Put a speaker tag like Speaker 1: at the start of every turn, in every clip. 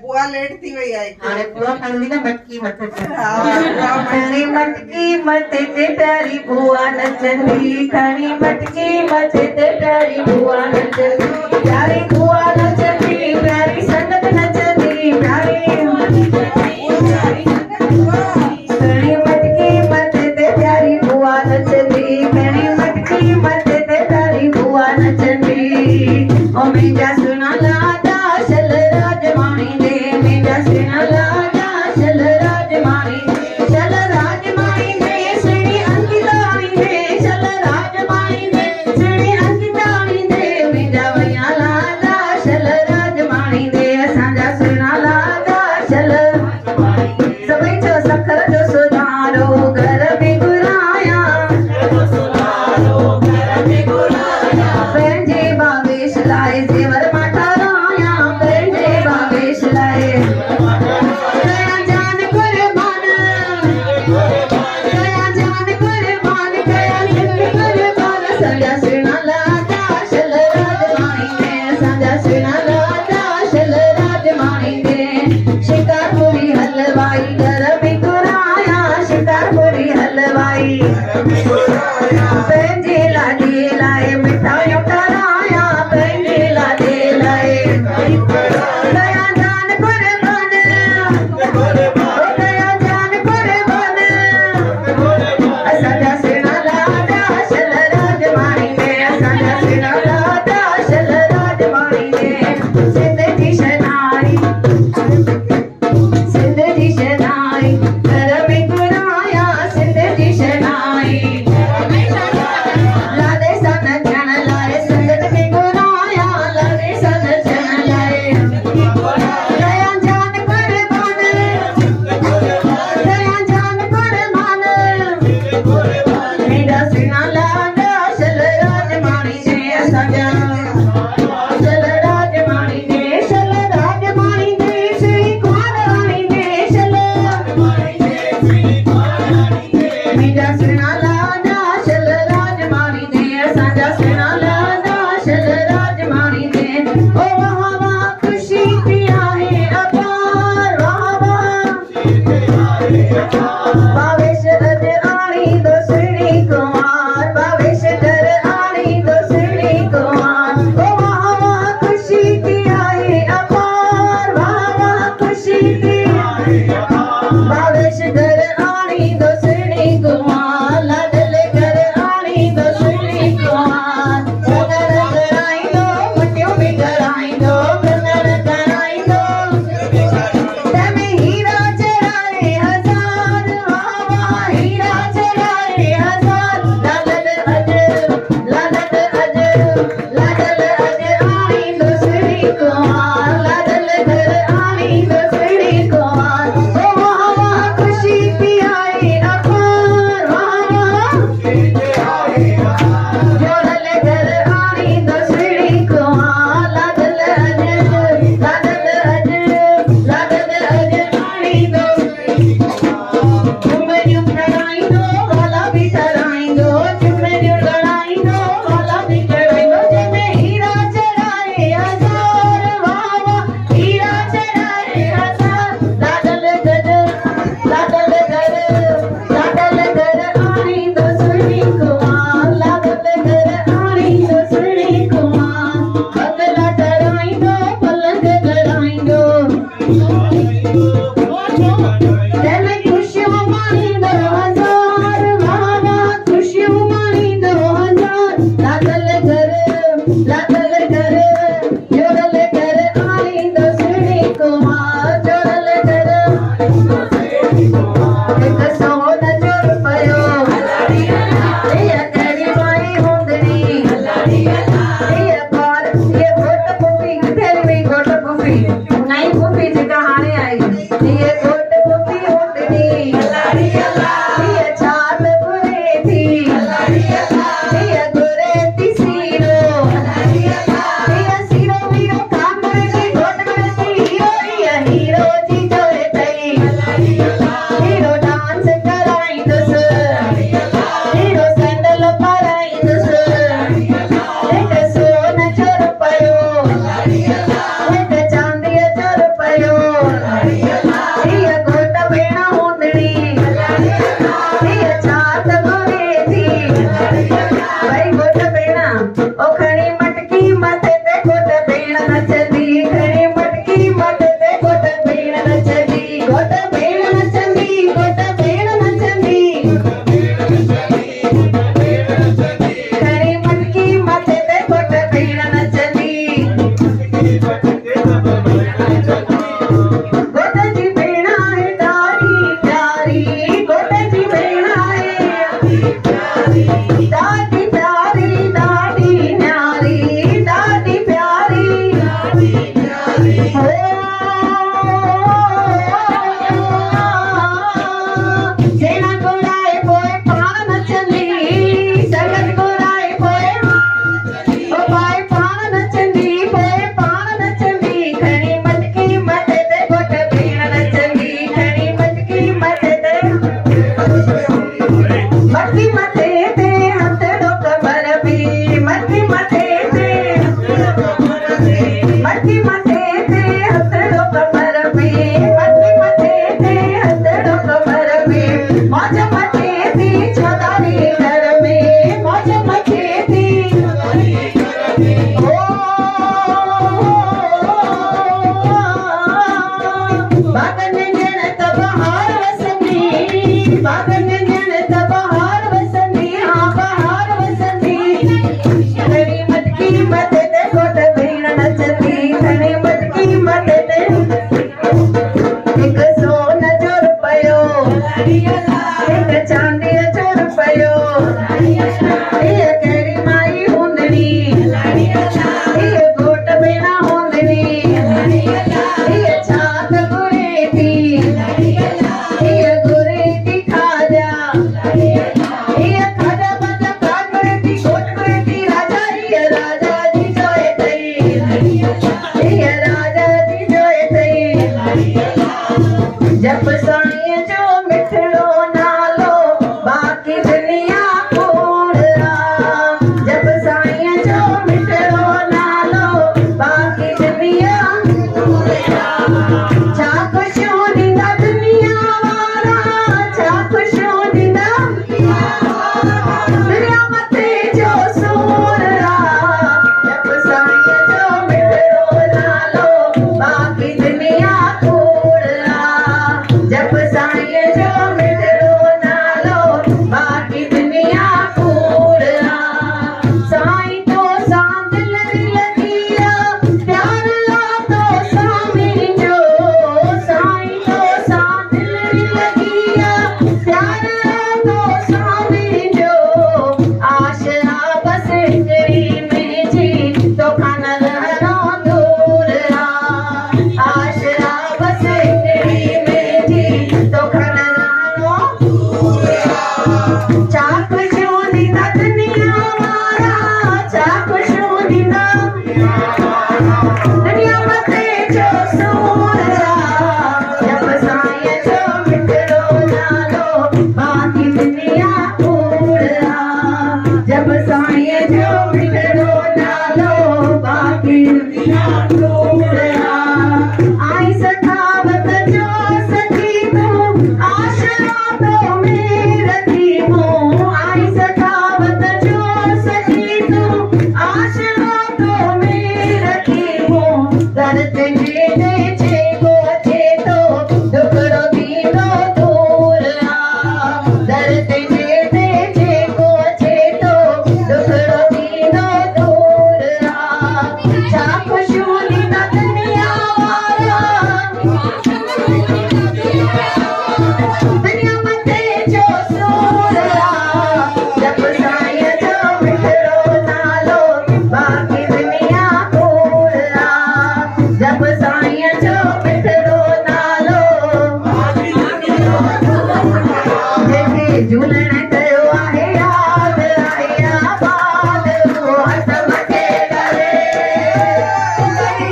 Speaker 1: बुआ लेटती वही आई
Speaker 2: अरे बुआ खड़ी ना मटकी मत खड़ी मटकी मत ते प्यारी बुआ नचंदी खड़ी मटकी मत ते प्यारी बुआ नचंदी प्यारी बुआ नचंदी प्यारी संगत नचंदी प्यारी खड़ी मटकी मत ते प्यारी बुआ नचंदी खड़ी मटकी मत ते प्यारी बुआ नचंदी ओ मेरा सुना लादा चल राजमानी दे मेरा सुना लादा चल राजमानी चल राजमानी दे श्री अंकितानी दे चल राजमानी दे श्री अंकितानी दे मेरा वया लादा चल पंहिंजे लाॾे लाइ मिठाइयूं ठारायां पंहिंजे लाॾे लाइ दया जान कुर्बान दया जान कुर्बान असांजा सिना लाॾा शल राजमाणी में असांजा सिना लाॾा शल राजमाणी में सिंध जी शनाई सिंध जी शनाई घर में घुरायां सिंध जी शनाई लाॾे सन थियण लाइ संगत में घुरायां लाॾे सन थियण लाइ दया जान कुर्बान दया जान कुर्बान मेरा सिना लाॾा शल राजमाणी जे असांजा शल राजमाणी जे शल राजमाणी जे श्री कुंवरराणी जे शल मेरा सिना लाॾा शल राजमाणी जे असांजा सिना लाॾा शल राजमाणी जे ओ वाह वाह ख़ुशी थी आहे अपार वाह वाह भावेश अॼु आणींदो सुहिणी कुंवार भावेश घर आणींदो सुहिणी कुंवार ओ वाह वाह ख़ुशी थी आहे अपार वाह वाह ख़ुशी थी भावेश घर आणींदो सुहिणी कुंवार लाडल घर आणींदो सुहिणी कुंवार कनर कराईंदो मटियूं बि कराईंदो कनर कराईंदो तंहिंमें हीरा चढ़ाए हज़ार वाह वाह हीरा चढ़ाए हज़ार लाडल अॼु आणींदो सुहिणी कुंवार लाडल घर आणींदो सुहिणी कुंवार ओ वाह वाह ख़ुशी थी आहे अपार वाह वाह जोड़ल घर आणींदो सुहिणी कुंवार लाडल अॼु आणींदो झुमरियूं ठहाईंदो वाला बि ठहाईंदो झुमरियूं ठहाईंदो वाला बि ठहाईंदो जंहिंमें हीरा चढ़ाए हज़ार वाह वाह हीरा चढ़ाए हज़ार लाडल घर आणींदो सुहिणी कुंवार लाडल घर आणींदो सुहिणी कुंवार बंगला ठहाईंदो पलंग कराईंदो तंहिंमें ख़ुशियूं माणींदो हज़ार वाह वाह ख़ुशियूं माणींदो हज़ार लाडल घर जोड़ल घर आणींदो सुहिणी कुंवार जोड़ल घर हिकु सोन जो रुपयो इहा कहिड़ी माई हूंदड़ी इहा ॿार इहा घोट पुफी किथे हली वई घोट पुफी नई पुफी जेका हाणे आई इहा घोट पुफी हूंदड़ी इहा छात घुरे थी इहा घुरे थी सीरो इहा सीरो वीरो कांबड़ जी घोट घुरे थी हीरो इहा हीरो जी जोड़े तई हीरो डांस कराईंदुसि हीरो सैंडल पाराईंदुसि हिकु सोन जो रुपयो हिकु चांदीअ जो रुपयो इहा घोट भेण हूंदड़ी इहा छात घुरे थी भई घोट भेण ओ खणी मटकी मथे ते घोट भेण नचंदी खणी मटकी मथे ते घोट भेण नचंदी घोट भेण नचंदी घोट भेण नचंदी खणी मटकी मथे ते घोट भेण नचंदी घोट जी भेण आहे ॾाढी प्यारी घोट जी भेण आहे ॾाढी प्यारी ॾाढी न्यारी ॾाढी प्यारी सेना घुराए पोइ पाण नचंदी संगत घुराए पोइ ओ भाई पाण नचंदी पोइ पाण नचंदी खणी मटकी मथे ते घोट भेण नचंदी खणी मटकी मथे ते मटकी मथे ते हथड़ो कमर बि मटकी मथे ते मटकी मथे ते हथड़ो कमर बि मटकी मथे ते हथड़ो कमर बि मौज मथे थी छदारी ये केरी माई हुंदनी ये गोट बिना हुंदनी ये छात गुरे थी ये गुरे थी खाजा ये खाजा बाजा काट गुरे थी गोट गुरे थी राजा जी जोए थई ये राजा जी जोए थई जब साईं जो मिठड़ो नालो बाकी दुनिया कूड़ा जब साईं जो मिठड़ो नालो बाकी दुनिया छा खुशियूं ॾींदा दुनिया वारा छा खुशियूं ॾींदा दुनिया मथे जो सूर जब साईं जो मिठड़ो नालो बाकी दुनिया कूड़ा जब साईं जो मिठड़ो नालो बाकी दुनिया कूड़ा साईं तो सांदिल लगी प्यार ला तो सामीं जो साईं तो सांदिल लगी प्यार ला तो सामीं जो आशा बस हिकड़ी मुंहिंजी तो कान रहणो दूर आशा बस हिकड़ी मुंहिंजी तो कान रहणो छा खुशियूं ॾींदा दुनिया वारा छा खुशियूं ॾींदा दुनिया मथे जो सूर जब साईं जो मिठड़ो नालो बाकी दुनिया कूड़ा जब साईं जो मिठड़ो नालो बाकी दुनिया कूड़ा आई सखावत जो सखी तूं आशरा तो मेरी मूं आई सखावत जो सखी तूं आशरा तो मेरी मूं दर तुंहिंजे जे को अचे तो दुखड़ो थींदो दूर दर तुंहिंजे जे को अचे तो दुखड़ो थींदो दूर छा खुशियूं ॾींदा दुनिया वारा दुनिया मथे जो सूर जब साईं जो मिठड़ो नालो बाकी दुनिया कूड़ा जब साईं जो मिठड़ो नालो जंहिंखे झूलण कयो आहे याद आहे आबाद उहो हथ मथे करे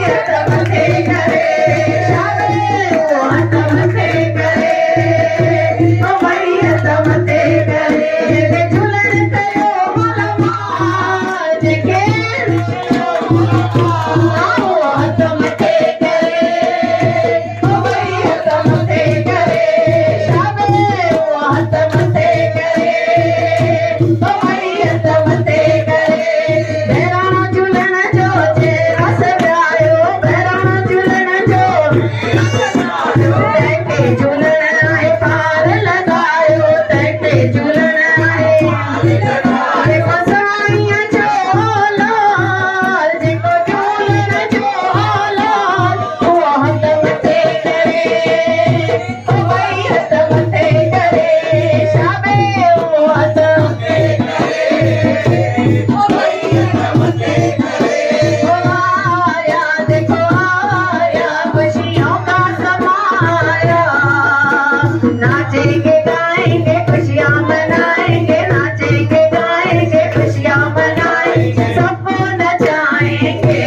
Speaker 2: हथ मथे करे उहो हथ मथे करे ओ भई हथ मथे करे जंहिंखे झूलण कयो माल जंहिंखे हथ मथे करे ओ भई हथ मथे करे उहो हथ मथे करे ओ भई हथ मथे करे बहिराणो झूलण जो चेहरा सजायो बहिराणो झूलण जो तंहिंखे झूलण आहे पार लॻायो तंहिंखे झूलण आहे जेको साईं जो लाल जेको झूलण जो लाल उहो हथ मथे करे ओ भई हथ मथे करे शाबे उहो हथ मथे करे ओ भई हथ मथे करे ओ आया देखो आया खुशियों का समाया नाचेंगे गाएंगे खुशियाँ मनाएंगे नाचेंगे गाएंगे खुशियाँ मनाएंगे सबको नचाएंगे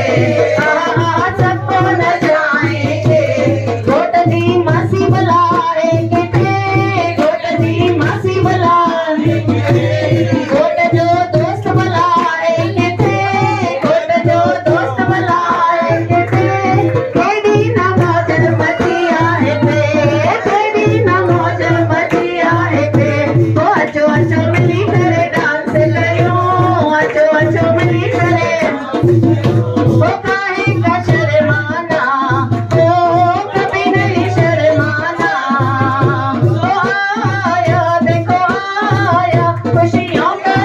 Speaker 2: सबको नचाएंगे गोट दी मासी बुलाएंगे गोट दी मासी बुलाएंगे गोट जो दोस्त बुलाएंगे गोट जो दोस्त बुलाएंगे केडी ना मौज मची आहे केडी ना मौज मची आहे ओ अचो अचो मिली करे डांस करियो अचो अचो मिली करे ओ काहे का शर्माना ओ कभी नहीं शर्माना ओ आया देखो आया खुशियों का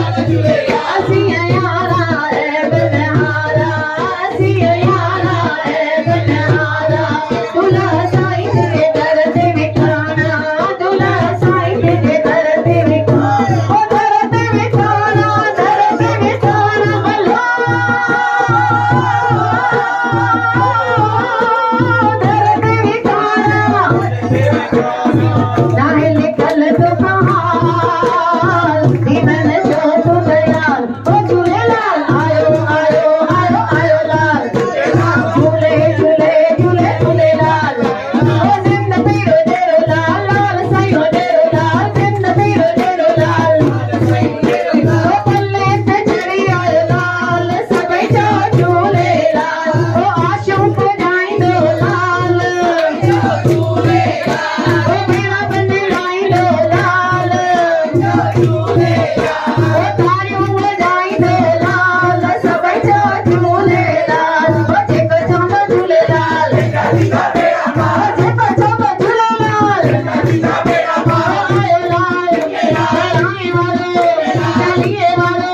Speaker 2: ਅਸੀਂ ਯਾਰਾ ਏ ਬਨਹਾਰਾ ਅਸੀਂ ਯਾਰਾ ਏ ਬਨਹਾਰਾ ਦੁਲਾ ਸਾਈਂ ਦੇ ਦਰ ਤੇ ਵਿਖਾਣਾ ਦੁਲਾ ਸਾਈਂ ਦੇ ਦਰ ਤੇ ਵਿਖਾਣਾ ਉਹ ਦਰ ਤੇ ਵਿਖਾਣਾ ਬੱਲਾ ਦਰ ਤੇ ਵਿਖਾਣਾ ਨਾਹੇ ਨਿਕਲ ਤੋ ਕਹਾਲ ਦੀਵਨ ਜੋ ਤੋ ਦਇਆਲ ਉਹ ਝੂਲੇਲਾਲ ਆਇਓ ਆਇਓ ਆਇਓ ਆਇਓ ਲਾਲ ਝੂਲੇ ਝੂਲੇ ਝੂਲੇ ਝੂਲੇਲਾਲ ਉਹ ਜ਼ਿੰਦ ਪੀਰੋ ਜੇਰੋ ਲਾਲ ਲਾਲ ਸਾਈਓ ਜੇਰੋ ਲਾਲ ਜ਼ਿੰਦ ਪੀਰੋ ਜੇਰੋ ਲਾਲ ਉਹ ਪੱਲੇ ਤੇ ਚੜੀ ਆਇਓ ਲਾਲ ਸਭੇ ਚੋ ਝੂਲੇਲਾਲ ਉਹ ਆਸ਼ੂ ਕੋ ਜਾਈਂਦੋ ਲਾਲ ਉਹ ਮੇਰਾ ਬੰਦੇ ਲਾਈਂਦੋ ਲਾਲ ਉਹ ਤਾਰਿयों में जाइंदो लाल सभे चो झूलेलाल ओ जेको चंबो झूलेलाल ओ जेको चंबो झूलेलाल आयो लाल लाए वालो चलिए वालो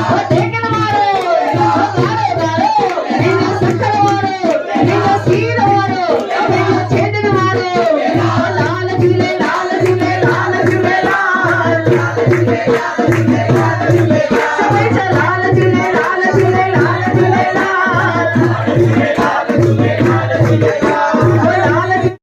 Speaker 2: ओ देखन वालो ओ गारे गारे निन्नो सक्कल वालो निन्नो सीर वालो निन्नो छेदन वालो ओ लाल झूले लाल झूले लाल झूले लाल